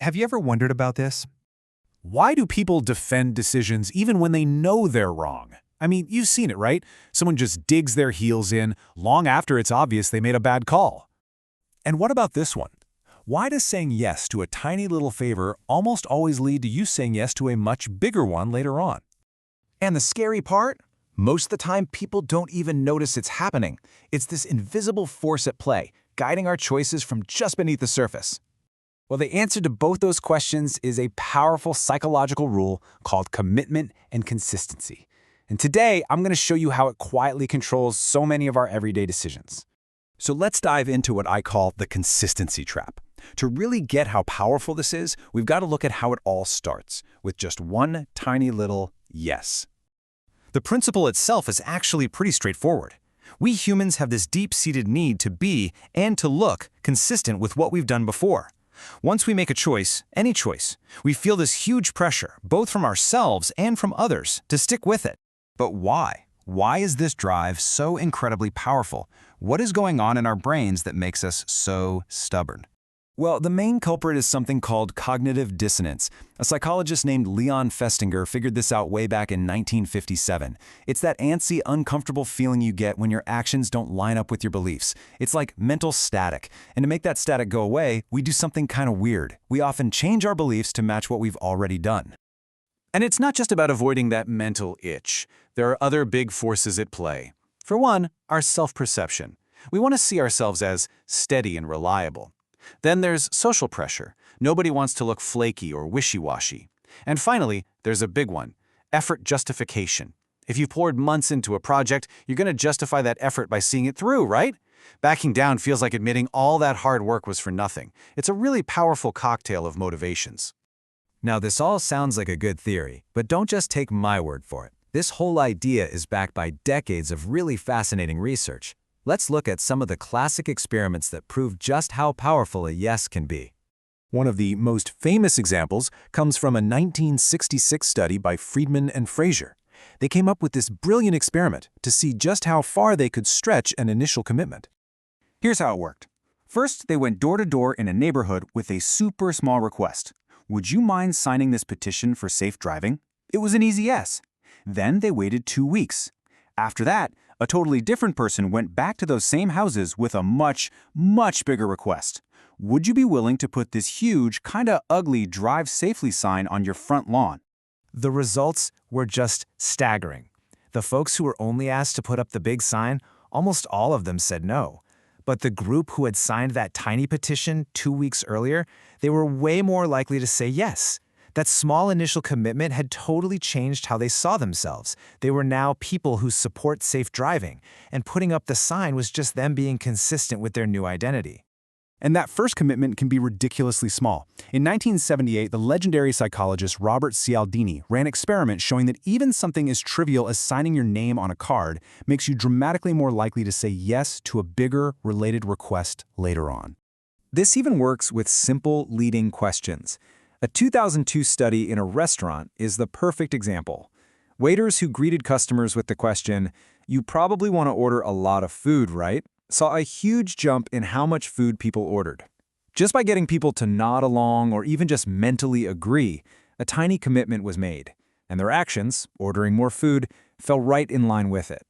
Have you ever wondered about this? Why do people defend decisions even when they know they're wrong? I mean, you've seen it, right? Someone just digs their heels in long after it's obvious they made a bad call. And what about this one? Why does saying yes to a tiny little favor almost always lead to you saying yes to a much bigger one later on? And the scary part? Most of the time, people don't even notice it's happening. It's this invisible force at play, guiding our choices from just beneath the surface. Well, the answer to both those questions is a powerful psychological rule called commitment and consistency. And today, I'm going to show you how it quietly controls so many of our everyday decisions. So let's dive into what I call the consistency trap. To really get how powerful this is, we've got to look at how it all starts, with just one tiny little yes. The principle itself is actually pretty straightforward. We humans have this deep-seated need to be and to look consistent with what we've done before. Once we make a choice, any choice, we feel this huge pressure, both from ourselves and from others, to stick with it. But why? Why is this drive so incredibly powerful? What is going on in our brains that makes us so stubborn? Well, the main culprit is something called cognitive dissonance. A psychologist named Leon Festinger figured this out way back in 1957. It's that antsy, uncomfortable feeling you get when your actions don't line up with your beliefs. It's like mental static. And to make that static go away, we do something kind of weird. We often change our beliefs to match what we've already done. And it's not just about avoiding that mental itch. There are other big forces at play. For one, our self-perception. We want to see ourselves as steady and reliable. Then there's social pressure. Nobody wants to look flaky or wishy-washy. And finally, there's a big one, effort justification. If you've poured months into a project, you're going to justify that effort by seeing it through, right? Backing down feels like admitting all that hard work was for nothing. It's a really powerful cocktail of motivations. Now, this all sounds like a good theory, but don't just take my word for it. This whole idea is backed by decades of really fascinating research. Let's look at some of the classic experiments that prove just how powerful a yes can be. One of the most famous examples comes from a 1966 study by Friedman and Fraser. They came up with this brilliant experiment to see just how far they could stretch an initial commitment. Here's how it worked. First, they went door to door in a neighborhood with a super small request. Would you mind signing this petition for safe driving? It was an easy yes. Then they waited 2 weeks. After that, a totally different person went back to those same houses with a much, much bigger request. Would you be willing to put this huge, kinda ugly drive safely sign on your front lawn? The results were just staggering. The folks who were only asked to put up the big sign, almost all of them said no. But the group who had signed that tiny petition 2 weeks earlier, they were way more likely to say yes. That small initial commitment had totally changed how they saw themselves. They were now people who support safe driving, and putting up the sign was just them being consistent with their new identity. And that first commitment can be ridiculously small. In 1978, the legendary psychologist Robert Cialdini ran experiments showing that even something as trivial as signing your name on a card makes you dramatically more likely to say yes to a bigger, related request later on. This even works with simple leading questions. A 2002 study in a restaurant is the perfect example. Waiters who greeted customers with the question, "You probably want to order a lot of food, right?" saw a huge jump in how much food people ordered. Just by getting people to nod along or even just mentally agree, a tiny commitment was made, and their actions, ordering more food, fell right in line with it.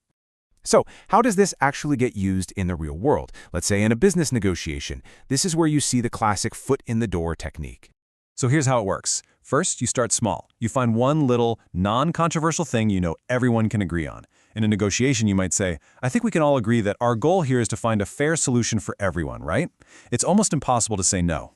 So, how does this actually get used in the real world? Let's say in a business negotiation. This is where you see the classic foot-in-the-door technique. So here's how it works. First, you start small. You find one little, non-controversial thing you know everyone can agree on. In a negotiation, you might say, "I think we can all agree that our goal here is to find a fair solution for everyone, right?" It's almost impossible to say no.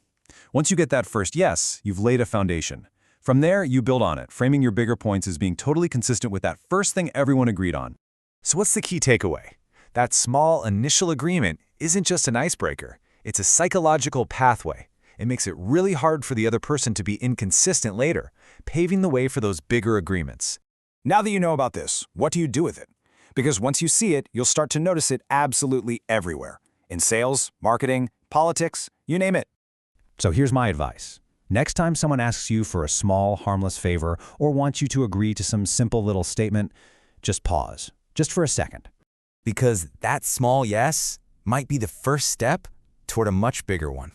Once you get that first yes, you've laid a foundation. From there, you build on it, framing your bigger points as being totally consistent with that first thing everyone agreed on. So what's the key takeaway? That small initial agreement isn't just an icebreaker. It's a psychological pathway. It makes it really hard for the other person to be inconsistent later, paving the way for those bigger agreements. Now that you know about this, what do you do with it? Because once you see it, you'll start to notice it absolutely everywhere. In sales, marketing, politics, you name it. So here's my advice. Next time someone asks you for a small, harmless favor or wants you to agree to some simple little statement, just pause, just for a second. Because that small yes might be the first step toward a much bigger one.